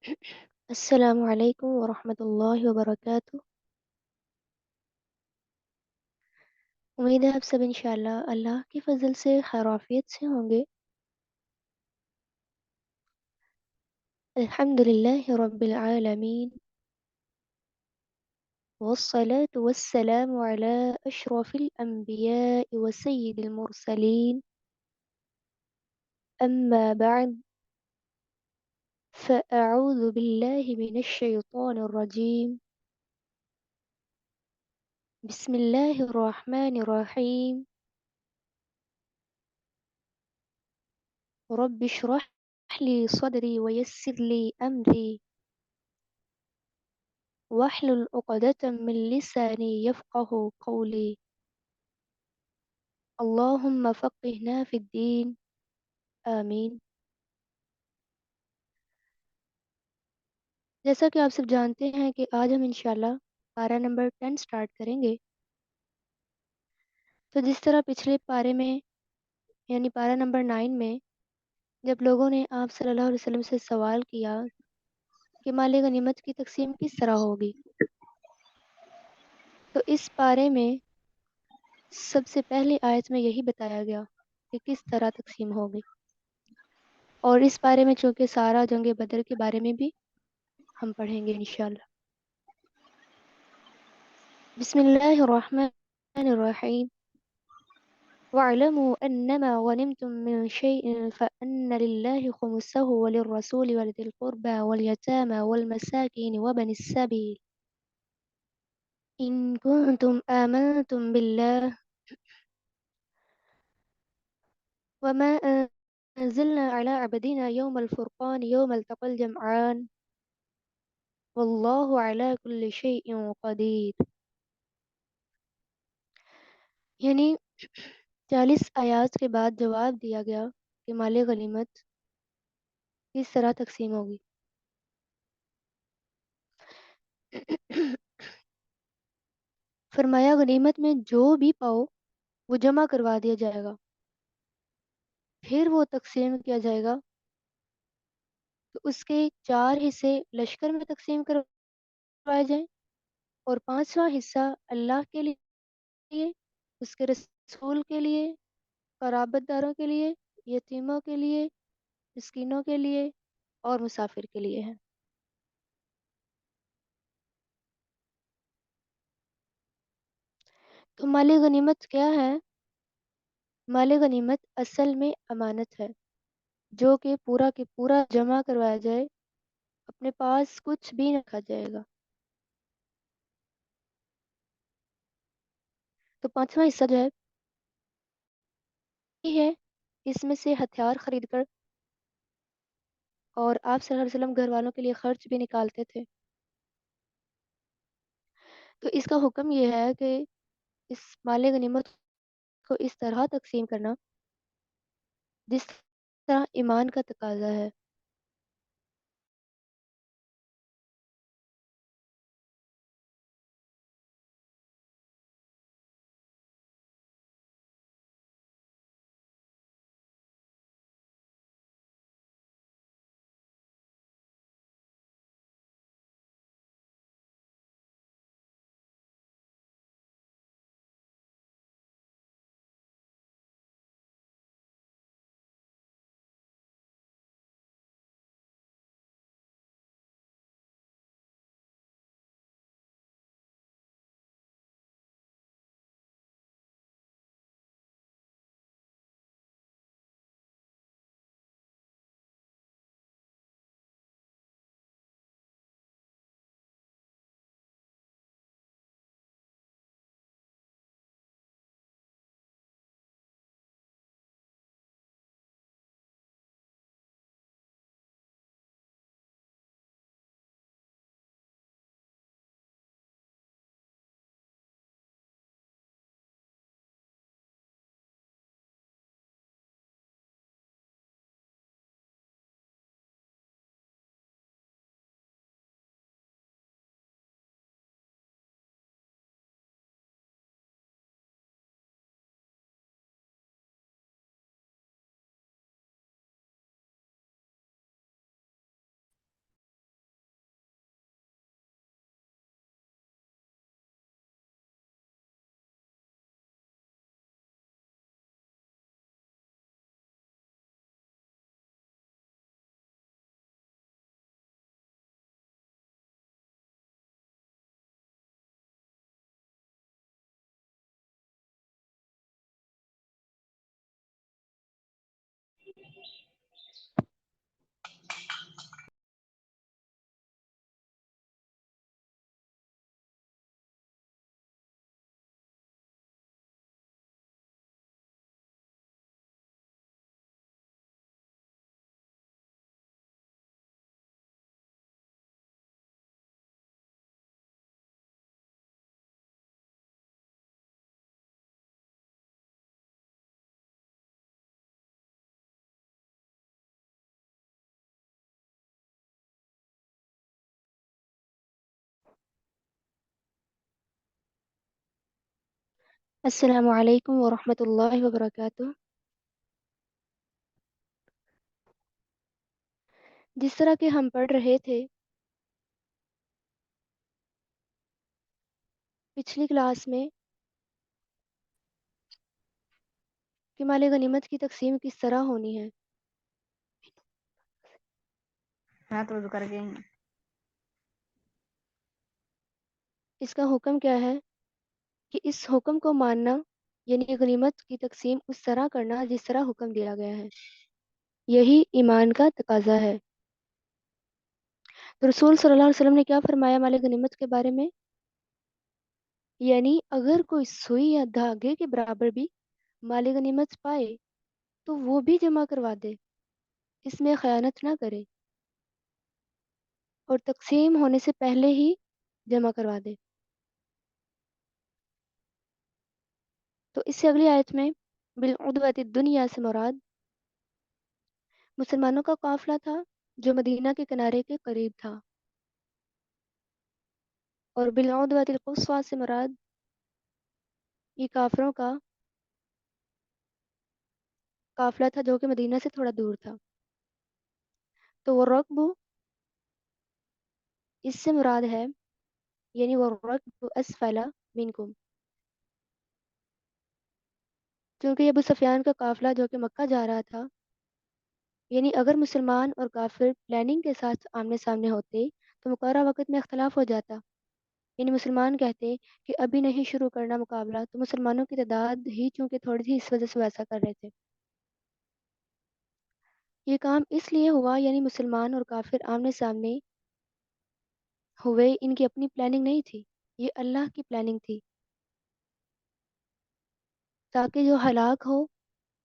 السلام علیکم ورحمۃ اللہ وبرکاتہ۔ امید ہے آپ سب انشاءاللہ اللہ کے فضل سے خیر و عافیت سے ہوں گے۔ الحمد للہ رب العالمین، والصلاة والسلام على أشرف الأنبياء وسيد المرسلين، أما بعد، فأعوذ بالله من الشيطان الرجيم، بسم الله الرحمن الرحيم، رب اشرح لي صدري ويسر لي أمري واحلل عقدة من لساني يفقه قولي، اللهم فقهنا في الدين، آمین۔ جیسا کہ آپ سب جانتے ہیں کہ آج ہم انشاءاللہ پارہ نمبر 10 سٹارٹ کریں گے۔ تو جس طرح پچھلے پارے میں یعنی پارہ نمبر 9 میں جب لوگوں نے آپ صلی اللہ علیہ وسلم سے سوال کیا کہ مال غنیمت کی تقسیم کس طرح ہوگی، تو اس پارے میں سب سے پہلی آیت میں یہی بتایا گیا کہ کس طرح تقسیم ہوگی، اور اس بارے میں چونکہ سارا جنگ بدر کے بارے میں بھی ہم پڑھیں گے انشاءاللہ۔ بسم اللہ الرحمن الرحیم، وَاعْلَمُوا أَنَّمَا غَنِمْتُم مِّن شَيْءٍ فَأَنَّ لِلَّهِ خُمُسَهُ وَلِلرَّسُولِ وَلِذِي الْقُرْبَى وَالْيَتَامَى وَالْمَسَاكِينِ وَابْنِ السَّبِيلِ إِن كُنتُمْ آمَنتُم بِاللَّهِ وَمَا أَنزَلْنَا عَلَىٰ عَبْدِنَا يَوْمَ الْفُرْقَانِ يَوْمَ الْتَقَى الْجَمْعَانِ وَاللَّهُ عَلَىٰ كُلِّ شَيْءٍ قَدِيرٌ۔ یعنی 40 آیات کے بعد جواب دیا گیا کہ مال غنیمت کس طرح تقسیم ہوگی۔ فرمایا غنیمت میں جو بھی پاؤ وہ جمع کروا دیا جائے گا، پھر وہ تقسیم کیا جائے گا، تو اس کے 4 حصے لشکر میں تقسیم کروائے جائیں، اور 5واں حصہ اللہ کے لیے، اس کے رسول کے لیے، قرابت داروں کے لیے، یتیموں کے لیے، مسکینوں کے لیے اور مسافر کے لیے ہے۔ تو مال غنیمت کیا ہے؟ مال غنیمت اصل میں امانت ہے جو کہ پورا کے پورا جمع کروایا جائے، اپنے پاس کچھ بھی نہ رکھا جائے گا۔ تو 5واں حصہ جو ہے یہ ہے، اس میں سے ہتھیار خرید کر اور آپ صلی اللہ علیہ وسلم گھر والوں کے لیے خرچ بھی نکالتے تھے۔ تو اس کا حکم یہ ہے کہ اس مال غنیمت کو اس طرح تقسیم کرنا جس طرح ایمان کا تقاضا ہے۔ السلام علیکم ورحمۃ اللہ وبرکاتہ۔ جس طرح کہ ہم پڑھ رہے تھے پچھلی کلاس میں کہ مال غنیمت کی تقسیم کس طرح ہونی ہے، ہاں تو کر کے اس کا حکم کیا ہے کہ اس حکم کو ماننا یعنی غنیمت کی تقسیم اس طرح کرنا جس طرح حکم دیا گیا ہے، یہی ایمان کا تقاضا ہے۔ تو رسول صلی اللہ علیہ وسلم نے کیا فرمایا مال غنیمت کے بارے میں؟ یعنی اگر کوئی سوئی یا دھاگے کے برابر بھی مال غنیمت پائے تو وہ بھی جمع کروا دے، اس میں خیانت نہ کرے اور تقسیم ہونے سے پہلے ہی جمع کروا دے۔ تو اس سے اگلی آیت میں بالعدوۃ الدنیا سے مراد مسلمانوں کا قافلہ تھا جو مدینہ کے کنارے کے قریب تھا، اور بالعدوۃ القصویٰ سے مراد یہ کافروں کا قافلہ تھا جو کہ مدینہ سے تھوڑا دور تھا۔ تو وہ رقب اس سے مراد ہے، یعنی وہ رقب اسفل منکم، کیونکہ ابو سفیان کا قافلہ جو کہ مکہ جا رہا تھا، یعنی اگر مسلمان اور کافر پلاننگ کے ساتھ آمنے سامنے ہوتے تو مقررہ وقت میں اختلاف ہو جاتا، یعنی مسلمان کہتے کہ ابھی نہیں شروع کرنا مقابلہ، تو مسلمانوں کی تعداد ہی چونکہ تھوڑی تھی اس وجہ سے ویسا کر رہے تھے۔ یہ کام اس لیے ہوا یعنی مسلمان اور کافر آمنے سامنے ہوئے، ان کی اپنی پلاننگ نہیں تھی، یہ اللہ کی پلاننگ تھی، تاکہ جو ہلاک ہو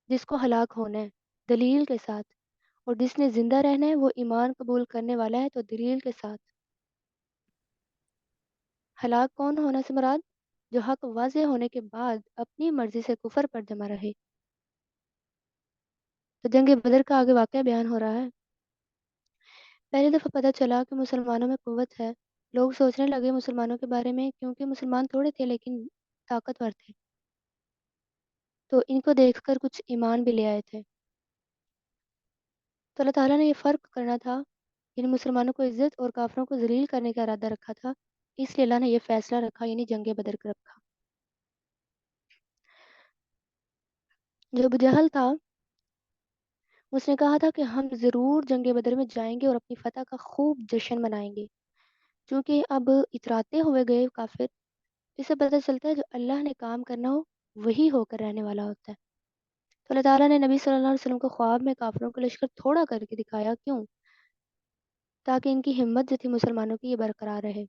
جس کو ہلاک ہونا ہے دلیل کے ساتھ، اور جس نے زندہ رہنا ہے وہ ایمان قبول کرنے والا ہے تو دلیل کے ساتھ۔ ہلاک کون ہونا سے مراد جو حق واضح ہونے کے بعد اپنی مرضی سے کفر پر جمع رہے۔ تو جنگ بدر کا آگے واقعہ بیان ہو رہا ہے۔ پہلی دفعہ پتہ چلا کہ مسلمانوں میں قوت ہے، لوگ سوچنے لگے مسلمانوں کے بارے میں، کیونکہ مسلمان تھوڑے تھے لیکن طاقتور تھے، تو ان کو دیکھ کر کچھ ایمان بھی لے آئے تھے۔ تو اللہ تعالیٰ نے یہ فرق کرنا تھا، یعنی مسلمانوں کو عزت اور کافروں کو ذلیل کرنے کا ارادہ رکھا تھا، اس لیے اللہ نے یہ فیصلہ رکھا، یعنی جنگ بدر کا رکھا۔ جو ابو جہل تھا اس نے کہا تھا کہ ہم ضرور جنگ بدر میں جائیں گے اور اپنی فتح کا خوب جشن منائیں گے، چونکہ اب اتراتے ہوئے گئے کافر، اس سے پتہ چلتا ہے جو اللہ نے کام کرنا ہو وہی ہو کر رہنے والا ہوتا ہے۔ تو اللہ تعالیٰ نے نبی صلی اللہ علیہ وسلم کو خواب میں کافروں کو لشکر تھوڑا کر کے دکھایا، کیوں؟ تاکہ ان کی ہمت جو تھی مسلمانوں کی یہ برقرار رہے۔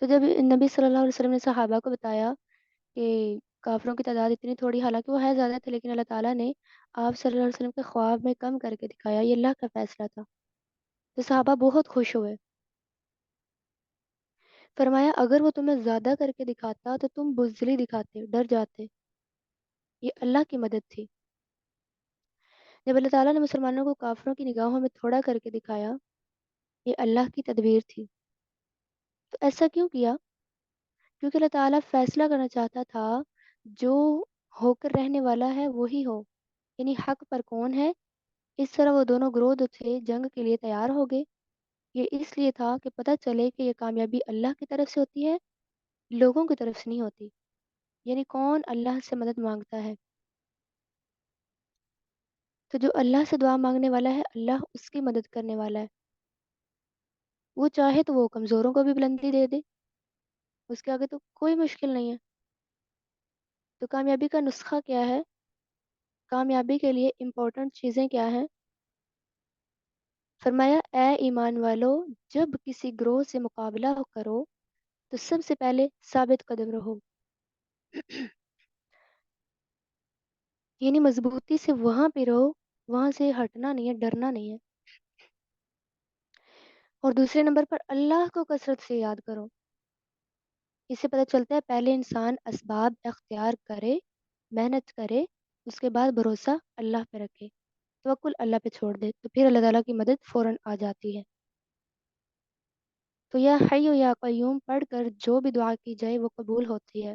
تو جب نبی صلی اللہ علیہ وسلم نے صحابہ کو بتایا کہ کافروں کی تعداد اتنی تھوڑی، حالانکہ وہ ہے زیادہ تھے، لیکن اللہ تعالیٰ نے آپ صلی اللہ علیہ وسلم کے خواب میں کم کر کے دکھایا، یہ اللہ کا فیصلہ تھا، تو صحابہ بہت خوش ہوئے۔ فرمایا اگر وہ تمہیں زیادہ کر کے دکھاتا تو تم بزدلی دکھاتے، ڈر جاتے، یہ اللہ کی مدد تھی۔ جب اللہ تعالیٰ نے مسلمانوں کو کافروں کی نگاہوں میں تھوڑا کر کے دکھایا، یہ اللہ کی تدبیر تھی۔ تو ایسا کیوں کیا؟ کیونکہ اللہ تعالیٰ فیصلہ کرنا چاہتا تھا جو ہو کر رہنے والا ہے وہی ہو، یعنی حق پر کون ہے۔ اس طرح وہ دونوں گروہ جو تھے جنگ کے لیے تیار ہو گئے، یہ اس لیے تھا کہ پتہ چلے کہ یہ کامیابی اللہ کی طرف سے ہوتی ہے، لوگوں کی طرف سے نہیں ہوتی، یعنی کون اللہ سے مدد مانگتا ہے۔ تو جو اللہ سے دعا مانگنے والا ہے اللہ اس کی مدد کرنے والا ہے، وہ چاہے تو وہ کمزوروں کو بھی بلندی دے دے، اس کے آگے تو کوئی مشکل نہیں ہے۔ تو کامیابی کا نسخہ کیا ہے؟ کامیابی کے لیے امپورٹنٹ چیزیں کیا ہیں؟ فرمایا اے ایمان والو، جب کسی گروہ سے مقابلہ کرو تو سب سے پہلے ثابت قدم رہو، یعنی مضبوطی سے وہاں پہ رہو، وہاں سے ہٹنا نہیں ہے، ڈرنا نہیں ہے۔ اور دوسرے نمبر پر اللہ کو کثرت سے یاد کرو، اس سے پتہ چلتا ہے پہلے انسان اسباب اختیار کرے، محنت کرے، اس کے بعد بھروسہ اللہ پہ رکھے، توکل اللہ پہ چھوڑ دے، تو پھر اللہ تعالیٰ کی مدد فوراً آ جاتی ہے۔ تو یا حی و یا قیوم پڑھ کر جو بھی دعا کی جائے وہ قبول ہوتی ہے۔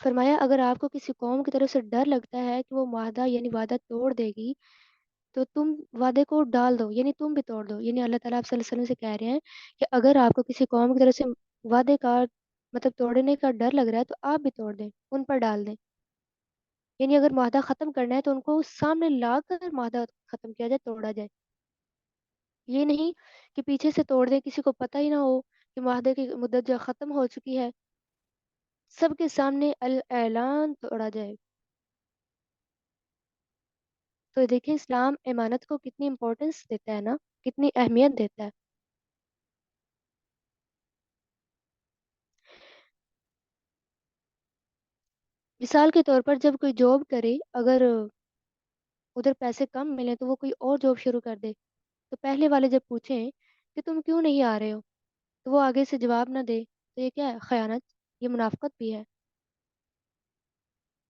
فرمایا اگر آپ کو کسی قوم کی طرف سے ڈر لگتا ہے کہ وہ معاہدہ یعنی وعدہ توڑ دے گی تو تم وعدے کو ڈال دو، یعنی تم بھی توڑ دو، یعنی اللہ تعالیٰ آپ صلی اللہ علیہ وسلم سے کہہ رہے ہیں کہ اگر آپ کو کسی قوم کی طرف سے وعدے کا مطلب توڑنے کا ڈر لگ رہا ہے تو آپ بھی توڑ دیں، ان پر ڈال دیں، یعنی اگر معاہدہ ختم کرنا ہے تو ان کو سامنے لا کر معاہدہ ختم کیا جائے، توڑا جائے، یہ نہیں کہ پیچھے سے توڑ دیں، کسی کو پتہ ہی نہ ہو کہ معاہدے کی مدت جو ختم ہو چکی ہے، سب کے سامنے الاعلان توڑا جائے۔ تو دیکھیں اسلام امانت کو کتنی امپورٹنس دیتا ہے نا، کتنی اہمیت دیتا ہے۔ مثال کے طور پر جب کوئی جاب کرے، اگر ادھر پیسے کم ملیں تو وہ کوئی اور جاب شروع کر دے، تو پہلے والے جب پوچھیں کہ تم کیوں نہیں آ رہے ہو تو وہ آگے سے جواب نہ دے، تو یہ کیا ہے؟ خیانت، یہ منافقت بھی ہے۔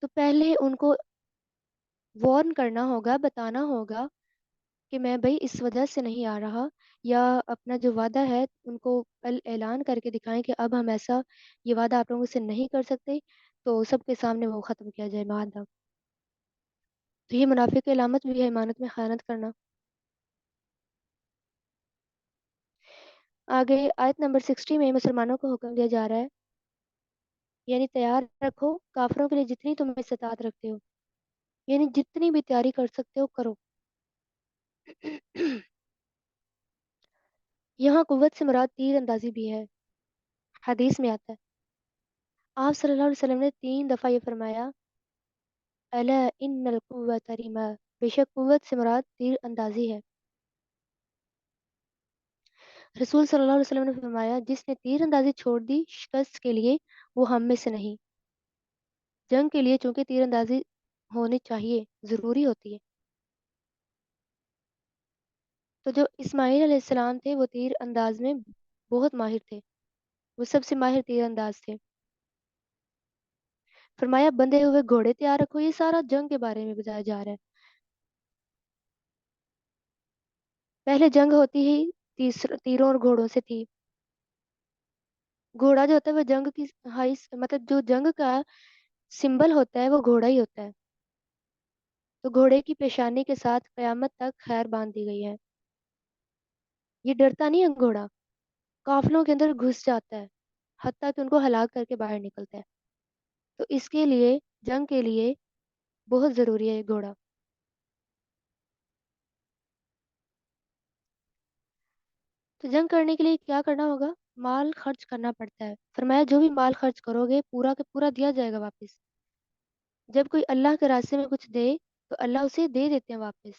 تو پہلے ان کو وارن کرنا ہوگا، بتانا ہوگا کہ میں بھائی اس وجہ سے نہیں آ رہا، یا اپنا جو وعدہ ہے ان کو اعلان کر کے دکھائیں کہ اب ہم ایسا یہ وعدہ آپ لوگوں سے نہیں کر سکتے، تو سب کے سامنے وہ ختم کیا جائے وعدہ۔ تو یہ منافق کی علامت بھی ہے، ایمانت میں خیانت کرنا۔ آگے آیت نمبر 60 میں مسلمانوں کو حکم دیا جا رہا ہے، یعنی تیار رکھو کافروں کے لیے جتنی تم استطاعت رکھتے ہو، یعنی جتنی بھی تیاری کر سکتے ہو کرو۔ یہاں قوت سے مراد تیر اندازی بھی ہے، حدیث میں آتا ہے، آپ صلی اللہ علیہ وسلم نے 3 دفعہ یہ فرمایا، الا ان القوت رما، بے شک قوت سے مراد تیر اندازی ہے۔ رسول صلی اللہ علیہ وسلم نے فرمایا جس نے تیر اندازی چھوڑ دی شکست کے لیے، وہ ہم میں سے نہیں۔ جنگ کے لیے چونکہ تیر اندازی ہونی چاہیے، ضروری ہوتی ہے، تو جو اسماعیل علیہ السلام تھے وہ تیر انداز میں بہت ماہر تھے، وہ سب سے ماہر تیر انداز تھے۔ فرمایا بندھے ہوئے گھوڑے تیار رکھو، یہ سارا جنگ کے بارے میں بتایا جا رہا ہے۔ پہلے جنگ ہوتی ہی تیروں اور گھوڑوں سے تھی۔ گھوڑا جو ہوتا ہے وہ جنگ کی ہائی مطلب جو جنگ کا سمبل ہوتا ہے وہ گھوڑا ہی ہوتا ہے، تو گھوڑے کی پیشانی کے ساتھ قیامت تک خیر باندھ دی گئی ہے۔ یہ ڈرتا نہیں ہے گھوڑا، قافلوں کے اندر گھس جاتا ہے، حتیٰ کہ ان کو ہلاک کر کے باہر نکلتا ہے، تو اس کے لیے جنگ کے لیے بہت ضروری ہے یہ گھوڑا۔ تو جنگ کرنے کے لیے کیا کرنا ہوگا؟ مال خرچ کرنا پڑتا ہے۔ فرمایا جو بھی مال خرچ کرو گے پورا کا پورا دیا جائے گا واپس۔ جب کوئی اللہ کے راستے میں کچھ دے تو اللہ اسے دے دیتے ہیں واپس،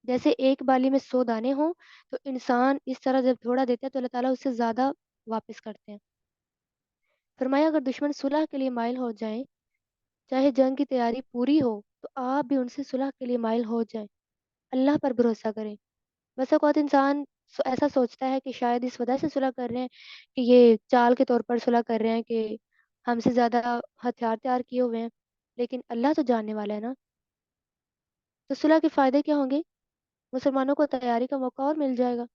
جیسے ایک بالی میں 100 دانے ہوں تو انسان اس طرح جب تھوڑا دیتا ہے تو اللہ تعالیٰ اس سے زیادہ واپس کرتے ہیں۔ فرمایا اگر دشمن صلح کے لیے مائل ہو جائیں، چاہے جنگ کی تیاری پوری ہو تو آپ بھی ان سے صلح کے لیے مائل ہو جائیں، اللہ پر بھروسہ کریں۔ ویسا اوقات انسان ایسا سوچتا ہے کہ شاید اس وجہ سے صلح کر رہے ہیں کہ یہ چال کے طور پر صلح کر رہے ہیں کہ ہم سے زیادہ ہتھیار تیار کیے ہوئے ہیں، لیکن اللہ تو جاننے والا ہے نا۔ تو صلح کے فائدے کیا ہوں گے؟ مسلمانوں کو تیاری کا موقع اور مل جائے گا،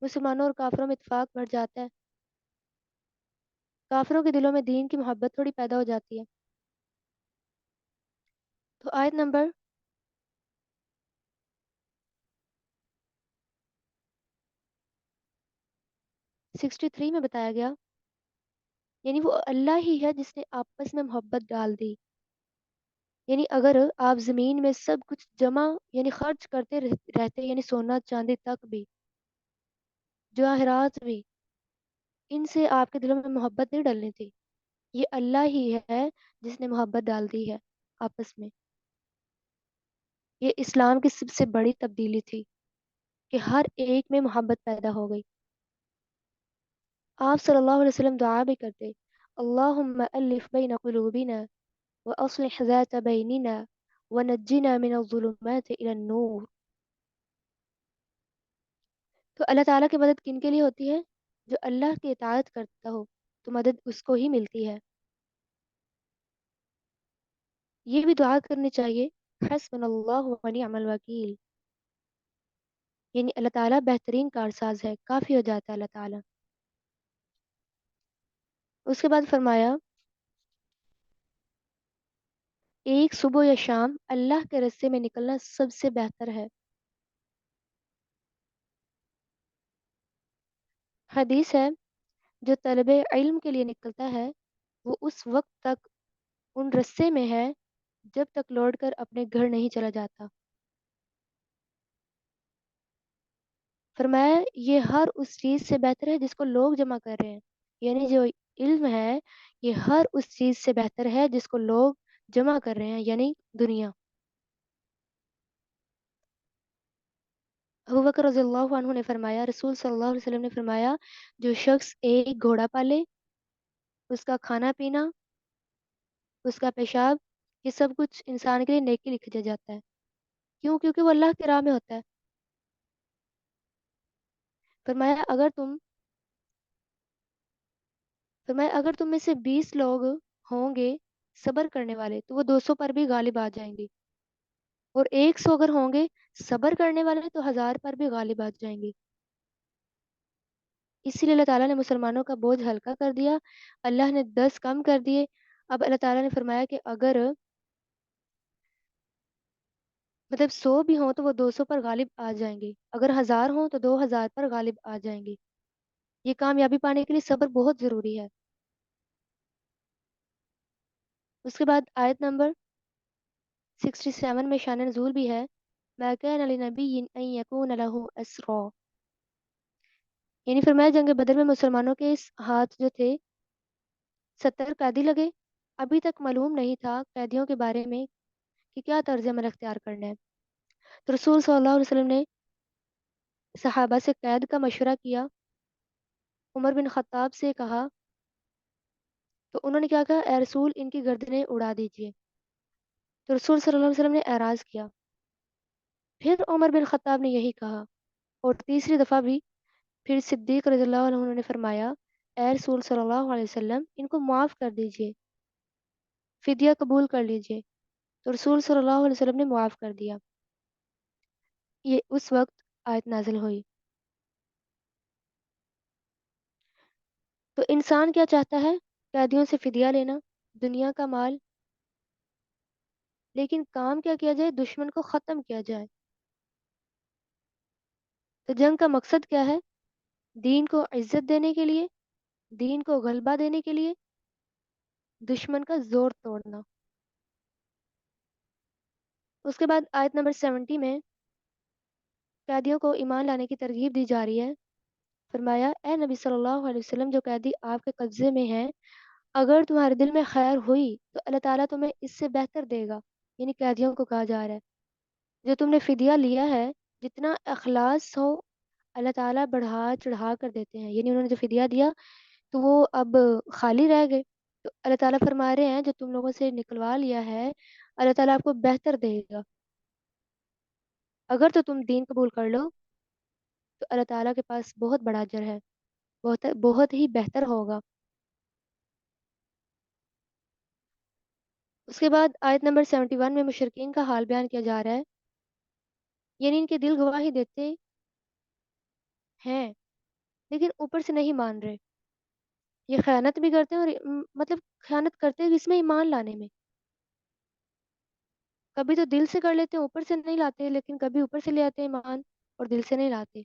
مسلمانوں اور کافروں میں اتفاق بڑھ جاتا ہے، کافروں کے دلوں میں دین کی محبت تھوڑی پیدا ہو جاتی ہے۔ تو آیت نمبر 63 میں بتایا گیا، یعنی وہ اللہ ہی ہے جس نے آپس میں محبت ڈال دی، یعنی اگر آپ زمین میں سب کچھ جمع یعنی خرچ کرتے رہتے، یعنی سونا چاندی تک بھی، جواہرات بھی، ان سے آپ کے دلوں میں محبت نہیں ڈلنی تھی، یہ اللہ ہی ہے جس نے محبت ڈال دی ہے آپس میں۔ یہ اسلام کی سب سے بڑی تبدیلی تھی کہ ہر ایک میں محبت پیدا ہو گئی۔ آپ صلی اللہ علیہ وسلم دعا بھی کرتے، اللہم الف بین قلوبنا واصلح ذات بیننا ونجنا من الظلمات الى النور۔ تو اللہ تعالیٰ کی مدد کن کے لیے ہوتی ہے؟ جو اللہ کی اطاعت کرتا ہو تو مدد اس کو ہی ملتی ہے۔ یہ بھی دعا کرنی چاہیے، حسبنا اللہ و نعم الوکیل، یعنی اللہ تعالیٰ بہترین کارساز ہے، کافی ہو جاتا ہے اللہ تعالیٰ۔ اس کے بعد فرمایا ایک صبح یا شام اللہ کے رستے میں نکلنا سب سے بہتر ہے۔ حدیث ہے جو طلب علم کے لیے نکلتا ہے وہ اس وقت تک ان رستے میں ہے جب تک لوٹ کر اپنے گھر نہیں چلا جاتا۔ فرمایا یہ ہر اس چیز سے بہتر ہے جس کو لوگ جمع کر رہے ہیں، یعنی جو علم ہے یہ ہر اس چیز سے بہتر ہے جس کو لوگ جمع کر رہے ہیں، یعنی دنیا۔ ابو بکر رضی اللہ عنہ نے فرمایا، رسول صلی اللہ علیہ وسلم نے فرمایا جو شخص ایک گھوڑا پالے، اس کا کھانا پینا، اس کا پیشاب، یہ سب کچھ انسان کے لیے نیکی لکھا جاتا ہے۔ کیوں؟ کیونکہ وہ اللہ کی راہ میں ہوتا ہے۔ فرمایا اگر تم فرمایا اگر تم میں سے 20 لوگ ہوں گے صبر کرنے والے تو وہ 200 پر بھی غالب آ جائیں گے، اور 100 اگر ہوں گے صبر کرنے والے تو 1000 پر بھی غالب آ جائیں گے۔ اسی لیے اللہ تعالیٰ نے مسلمانوں کا بوجھ ہلکا کر دیا، اللہ نے 10 کم کر دیے۔ اب اللہ تعالیٰ نے فرمایا کہ اگر 100 بھی ہوں تو وہ 200 پر غالب آ جائیں گے، اگر 1000 ہوں تو 2000 پر غالب آ جائیں گے۔ یہ کامیابی پانے کے لیے صبر بہت ضروری ہے۔ اس کے بعد آیت نمبر 67 میں شان نزول بھی ہے، مَا كَانَ لِنَبِيٍّ أَن يَكُونَ لَهُ أَسْرَىٰ، یعنی فرمایا جنگ بدر میں مسلمانوں کے اس ہاتھ جو تھے 70 قیدی لگے، ابھی تک معلوم نہیں تھا قیدیوں کے بارے میں کہ کیا طرز عمل اختیار کرنا ہے، تو رسول صلی اللہ علیہ وسلم نے صحابہ سے قید کا مشورہ کیا، عمر بن خطاب سے کہا تو انہوں نے کیا کہا، اے رسول ان کی گردنیں اڑا دیجئے، تو رسول صلی اللہ علیہ وسلم نے اعراض کیا، پھر عمر بن خطاب نے یہی کہا، اور تیسری دفعہ بھی پھر صدیق رضی اللہ عنہ نے فرمایا اے رسول صلی اللہ علیہ وسلم ان کو معاف کر دیجئے، فدیہ قبول کر لیجئے، تو رسول صلی اللہ علیہ وسلم نے معاف کر دیا۔ یہ اس وقت آیت نازل ہوئی۔ تو انسان کیا چاہتا ہے؟ قیدیوں سے فدیہ لینا، دنیا کا مال، لیکن کام کیا کیا جائے؟ دشمن کو ختم کیا جائے۔ تو جنگ کا مقصد کیا ہے؟ دین کو عزت دینے کے لیے، دین کو غلبہ دینے کے لیے، دشمن کا زور توڑنا۔ اس کے بعد آیت نمبر 70 میں قیدیوں کو ایمان لانے کی ترغیب دی جا رہی ہے۔ فرمایا اے نبی صلی اللہ علیہ وسلم جو قیدی آپ کے قبضے میں ہیں، اگر تمہارے دل میں خیر ہوئی تو اللہ تعالیٰ تمہیں اس سے بہتر دے گا، یعنی قیدیوں کو کہا جا رہا ہے جو تم نے فدیہ لیا ہے، جتنا اخلاص ہو اللہ تعالیٰ بڑھا چڑھا کر دیتے ہیں، یعنی انہوں نے جو فدیہ دیا تو وہ اب خالی رہ گئے، تو اللہ تعالیٰ فرما رہے ہیں جو تم لوگوں سے نکلوا لیا ہے اللہ تعالیٰ آپ کو بہتر دے گا، اگر تو تم دین قبول کر لو تو اللہ تعالیٰ کے پاس بہت بڑا اجر ہے، بہت بہت ہی بہتر ہوگا۔ اس کے بعد آیت نمبر 71 میں مشرکین کا حال بیان کیا جا رہا ہے، یعنی ان کے دل گواہی دیتے ہیں لیکن اوپر سے نہیں مان رہے، یہ خیانت بھی کرتے ہیں اور مطلب خیانت کرتے ہیں اس میں ایمان لانے میں، کبھی تو دل سے کر لیتے ہیں اوپر سے نہیں لاتے، لیکن کبھی اوپر سے لے آتے ہیں ایمان اور دل سے نہیں لاتے۔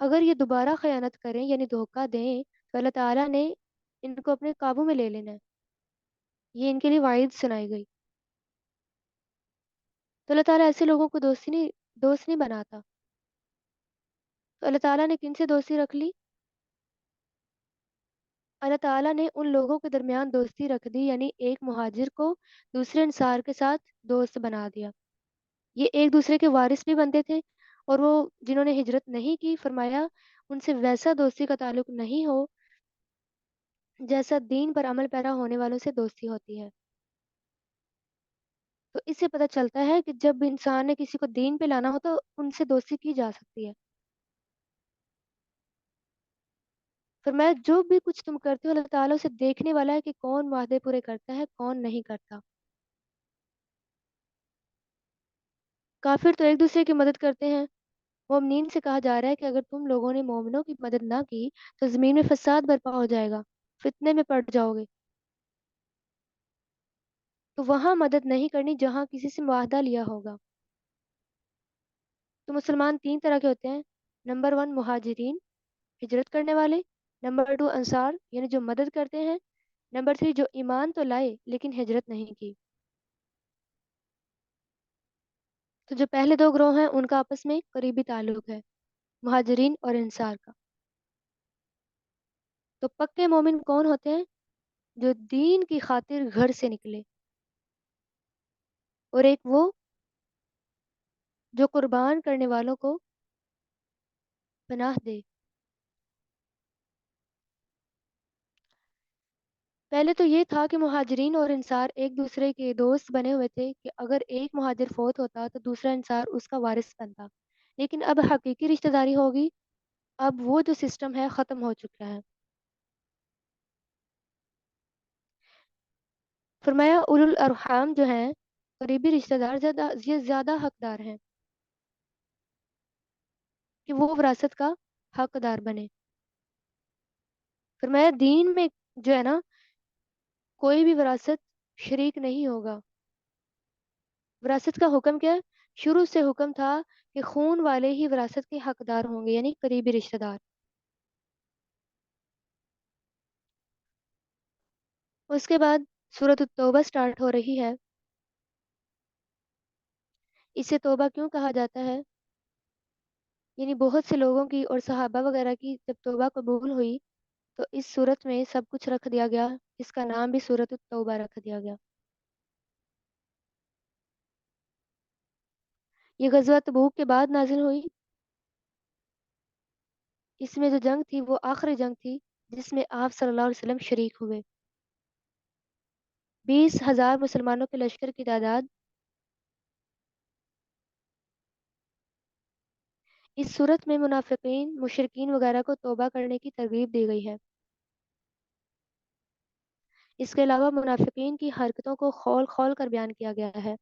اگر یہ دوبارہ خیانت کریں یعنی دھوکہ دیں تو اللہ تعالیٰ نے ان کو اپنے قابو میں لے لینا ہے، یہ ان کے لیے وعید سنائی گئی۔ تو اللہ تعالیٰ ایسے لوگوں کو دوست نہیں بناتا۔ تو اللہ تعالیٰ نے کن سے دوستی رکھ لی؟ اللہ تعالیٰ نے ان لوگوں کے درمیان دوستی رکھ دی، یعنی ایک مہاجر کو دوسرے انصار کے ساتھ دوست بنا دیا، یہ ایک دوسرے کے وارث بھی بنتے تھے، اور وہ جنہوں نے ہجرت نہیں کی فرمایا ان سے ویسا دوستی کا تعلق نہیں ہو جیسا دین پر عمل پیرا ہونے والوں سے دوستی ہوتی ہے۔ تو اس سے پتہ چلتا ہے کہ جب انسان نے کسی کو دین پہ لانا ہو تو ان سے دوستی کی جا سکتی ہے۔ فرمایا جو بھی کچھ تم کرتے ہو اللہ تعالیٰ اسے دیکھنے والا ہے کہ کون وعدے پورے کرتا ہے کون نہیں کرتا۔ کافر تو ایک دوسرے کی مدد کرتے ہیں مومنین سے کہا جا رہا ہے کہ اگر تم لوگوں نے مومنوں کی مدد نہ کی تو زمین میں فساد برپا ہو جائے گا، فتنے میں پڑ جاؤ گے۔ تو وہاں مدد نہیں کرنی جہاں کسی سے معاہدہ لیا ہوگا۔ تو مسلمان تین طرح کے ہوتے ہیں: نمبر ون مہاجرین، ہجرت کرنے والے، نمبر ٹو انصار یعنی جو مدد کرتے ہیں، نمبر تھری جو ایمان تو لائے لیکن ہجرت نہیں کی۔ تو جو پہلے دو گروہ ہیں ان کا آپس میں قریبی تعلق ہے، مہاجرین اور انصار کا۔ تو پکے مومن کون ہوتے ہیں؟ جو دین کی خاطر گھر سے نکلے، اور ایک وہ جو قربان کرنے والوں کو پناہ دے۔ پہلے تو یہ تھا کہ مہاجرین اور انصار ایک دوسرے کے دوست بنے ہوئے تھے کہ اگر ایک مہاجر فوت ہوتا تو دوسرا انصار اس کا وارث بنتا، لیکن اب حقیقی رشتہ داری ہوگی، اب وہ جو سسٹم ہے ختم ہو چکا ہے۔ فرمایا اولو الارحام جو ہیں قریبی رشتہ دار یہ زیادہ حقدار ہیں کہ وہ وراثت کا حقدار بنے۔ فرمایا دین میں جو ہے نا کوئی بھی وراثت شریک نہیں ہوگا۔ وراثت کا حکم کیا ہے؟ شروع سے حکم تھا کہ خون والے ہی وراثت کے حقدار ہوں گے، یعنی قریبی رشتہ دار۔ اس کے بعد سورۃ التوبہ سٹارٹ ہو رہی ہے۔ اسے توبہ کیوں کہا جاتا ہے؟ یعنی بہت سے لوگوں کی اور صحابہ وغیرہ کی جب توبہ قبول ہوئی تو اس صورت میں سب کچھ رکھ دیا گیا، اس کا نام بھی سورۃ التوبہ رکھ دیا گیا۔ یہ غزوہ تبوک کے بعد نازل ہوئی۔ اس میں جو جنگ تھی وہ آخری جنگ تھی جس میں آپ صلی اللہ علیہ وسلم شریک ہوئے۔ 20,000 مسلمانوں کے لشکر کی تعداد۔ اس صورت میں منافقین، مشرکین وغیرہ کو توبہ کرنے کی ترغیب دی گئی ہے۔ اس کے علاوہ منافقین کی حرکتوں کو کھول کھول کر بیان کیا گیا ہے۔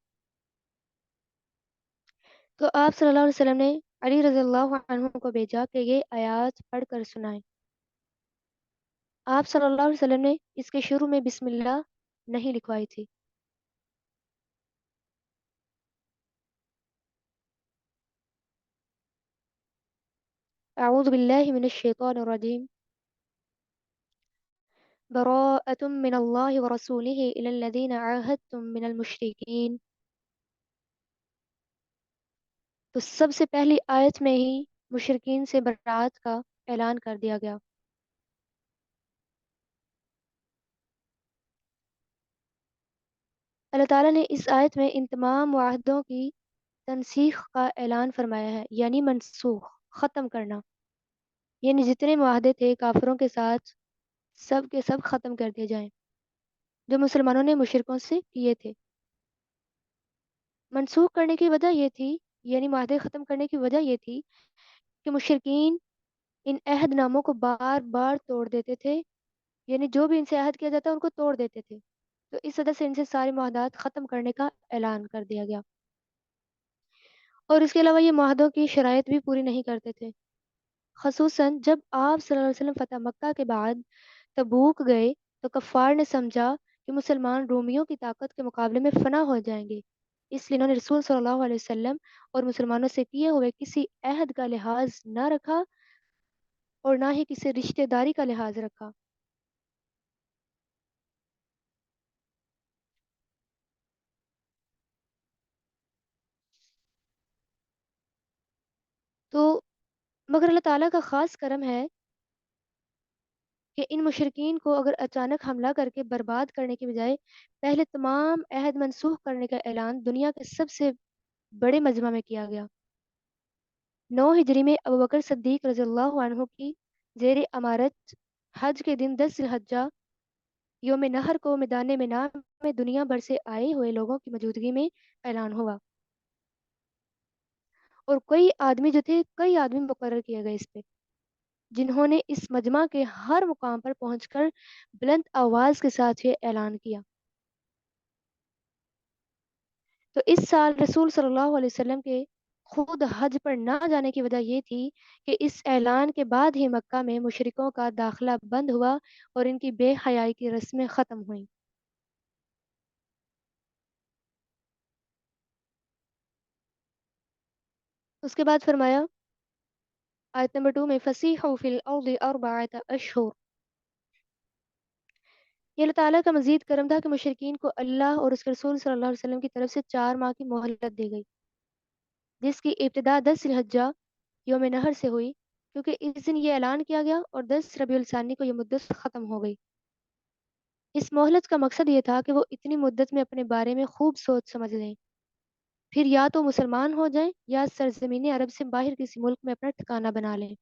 تو آپ صلی اللہ علیہ وسلم نے علی رضی اللہ عنہ کو بھیجا کہ یہ آیات پڑھ کر سنائیں۔ آپ صلی اللہ علیہ وسلم نے اس کے شروع میں بسم اللہ نہیں لکھوائی تھی۔ اعوذ باللہ من الشیطان الرجیم، براءۃ من اللہ ورسولہ الی الذین عاہدتم من المشرکین۔ تو سب سے پہلی آیت میں ہی مشرکین سے برات کا اعلان کر دیا گیا۔ اللہ تعالیٰ نے اس آیت میں ان تمام معاہدوں کی تنسیخ کا اعلان فرمایا ہے، یعنی منسوخ، ختم کرنا۔ یعنی جتنے معاہدے تھے کافروں کے ساتھ سب کے سب ختم کر دیے جائیں جو مسلمانوں نے مشرکوں سے کیے تھے۔ منسوخ کرنے کی وجہ یہ تھی، یعنی معاہدے ختم کرنے کی وجہ یہ تھی کہ مشرکین ان عہد ناموں کو بار بار توڑ دیتے تھے، یعنی جو بھی ان سے عہد کیا جاتا ان کو توڑ دیتے تھے۔ تو اس وجہ سے ان سے سارے معاہدات ختم کرنے کا اعلان کر دیا گیا، اور اس کے علاوہ یہ معاہدوں کی شرائط بھی پوری نہیں کرتے تھے۔ خصوصاً جب آپ صلی اللہ علیہ وسلم فتح مکہ کے بعد تبوک گئے تو کفار نے سمجھا کہ مسلمان رومیوں کی طاقت کے مقابلے میں فنا ہو جائیں گے، اس لیے انہوں نے رسول صلی اللہ علیہ وسلم اور مسلمانوں سے کیے ہوئے کسی عہد کا لحاظ نہ رکھا اور نہ ہی کسی رشتہ داری کا لحاظ رکھا۔ تو مگر اللہ تعالیٰ کا خاص کرم ہے کہ ان مشرکین کو اگر اچانک حملہ کر کے برباد کرنے کی بجائے پہلے تمام عہد منسوخ کرنے کا اعلان دنیا کے سب سے بڑے مجمع میں کیا گیا۔ 9 ہجری میں ابوبکر صدیق رضی اللہ عنہ کی زیر امارت حج کے دن 10 ذی الحجہ یوم نہر کو میدان منار میں دنیا بھر سے آئے ہوئے لوگوں کی موجودگی میں اعلان ہوا، اور کئی آدمی مقرر کیے گئے اس پہ، جنہوں نے اس مجمع کے ہر مقام پر پہنچ کر بلند آواز کے ساتھ یہ اعلان کیا۔ تو اس سال رسول صلی اللہ علیہ وسلم کے خود حج پر نہ جانے کی وجہ یہ تھی کہ اس اعلان کے بعد ہی مکہ میں مشرکوں کا داخلہ بند ہوا اور ان کی بے حیائی کی رسمیں ختم ہوئیں۔ اس کے بعد فرمایا آیت نمبر 2 میں فَسِیحُوا فِی الْأَرْضِ أَرْبَعَةَ أَشْہُرٍ۔ یہ اللہ تعالیٰ کا مزید کرم تھا کہ مشرکین کو اللہ اور اس کے رسول صلی اللہ علیہ وسلم کی طرف سے 4 ماہ کی مہلت دی گئی، جس کی ابتدا 10 ذی الحجہ یوم نحر سے ہوئی، کیونکہ اس دن یہ اعلان کیا گیا اور 10 ربیع الثانی کو یہ مدت ختم ہو گئی۔ اس مہلت کا مقصد یہ تھا کہ وہ اتنی مدت میں اپنے بارے میں خوب سوچ سمجھ لیں، پھر یا تو مسلمان ہو جائیں یا سرزمین عرب سے باہر کسی ملک میں اپنا ٹھکانہ بنا لیں۔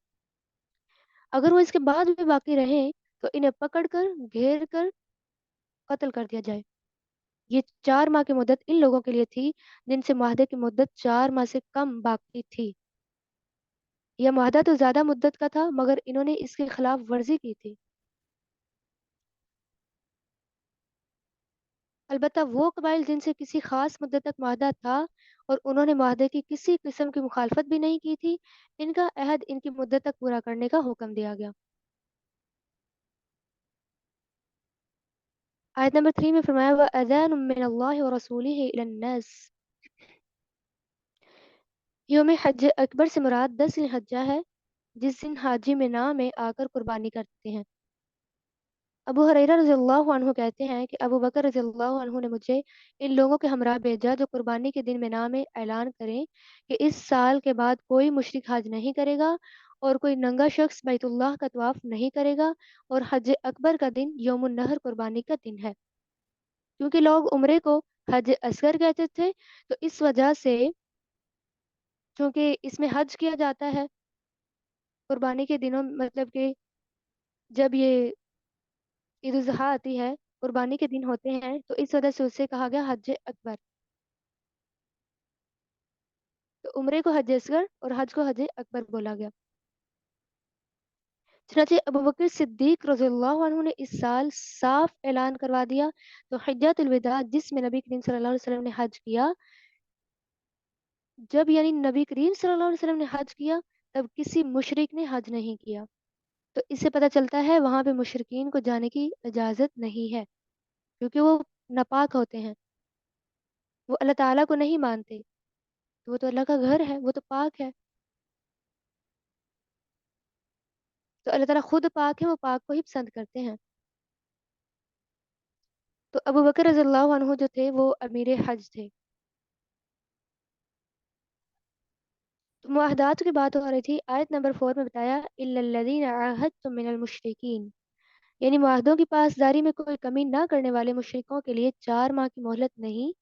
اگر وہ اس کے بعد بھی باقی رہیں تو انہیں پکڑ کر گھیر کر قتل کر دیا جائے۔ یہ 4 ماہ کی مدت ان لوگوں کے لیے تھی جن سے معاہدے کی مدت 4 ماہ سے کم باقی تھی۔ یہ معاہدہ تو زیادہ مدت کا تھا مگر انہوں نے اس کی خلاف ورزی کی تھی۔ البتہ وہ قبائل جن سے کسی خاص مدت تک معاہدہ تھا اور انہوں نے معاہدے کی کسی قسم کی مخالفت بھی نہیں کی تھی، ان کا عہد ان کی مدت تک پورا کرنے کا حکم دیا گیا۔ آیت نمبر 3 میں فرمایا وَأَذَانٌ مِّنَ اللَّهِ وَرَسُولِهِ إِلَى النَّاسِ۔ یوم حج اکبر سے مراد 10 ذی الحجہ ہے، جس دن حاجی منا میں آ کر قربانی کرتے ہیں۔ ابو ہریرہ رضی اللہ عنہ کہتے ہیں کہ ابو بکر رضی اللہ عنہ نے مجھے ان لوگوں کے ہمراہ بھیجا جو قربانی کے دن منا میں اعلان کریں کہ اس سال کے بعد کوئی مشرک حج نہیں کرے گا اور کوئی ننگا شخص بیت اللہ کا طواف نہیں کرے گا، اور حج اکبر کا دن یوم النحر قربانی کا دن ہے۔ کیونکہ لوگ عمرے کو حج اصغر کہتے تھے، تو اس وجہ سے چونکہ اس میں حج کیا جاتا ہے قربانی کے دنوں، مطلب کہ جب یہ عید الاضحیٰ آتی ہے، قربانی کے دن ہوتے ہیں، تو اس وجہ سے اسے کہا گیا حج اکبر۔ تو عمرے کو حج اصغر اور حج کو حج اکبر بولا گیا۔ چنانچہ ابوبکر صدیق رضی اللہ عنہ نے اس سال صاف اعلان کروا دیا، تو حجۃ الوداع جس میں نبی کریم صلی اللہ علیہ وسلم نے حج کیا، جب یعنی نبی کریم صلی اللہ علیہ وسلم نے حج کیا تب کسی مشرک نے حج نہیں کیا، تو اس سے پتہ چلتا ہے وہاں پہ مشرکین کو جانے کی اجازت نہیں ہے، کیونکہ وہ ناپاک ہوتے ہیں، وہ اللہ تعالیٰ کو نہیں مانتے، تو وہ تو اللہ کا گھر ہے، وہ تو پاک ہے، تو اللہ تعالیٰ خود پاک ہے، وہ پاک کو ہی پسند کرتے ہیں۔ تو ابو بکر رضی اللہ عنہ جو تھے وہ امیر حج تھے۔ تو معاہدات کی بات ہو رہی تھی، آیت نمبر 4 میں بتایا اِلَّا الَّذِينَ عَاهَدتُّم مِّنَ الْمُشْرِكِينَ، یعنی معاہدوں کی پاسداری میں کوئی کمی نہ کرنے والے مشرکوں کے لیے 4 ماہ کی مہلت نہیں،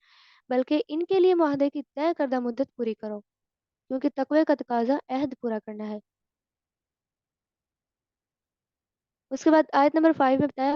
بلکہ ان کے لیے معاہدے کی طے کردہ مدت پوری کرو، کیونکہ تقوی کا تقاضا عہد پورا کرنا ہے۔ اس کے بعد آیت نمبر 5 میں بتایا